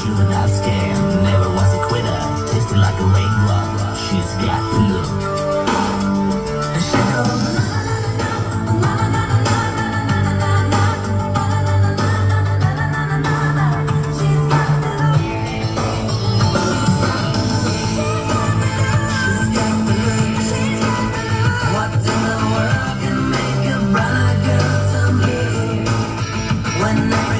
she was not scared, never was a quitter, tasted like a raindrop. She's got the look. And she goes, what in the world can make a brother girl to me when every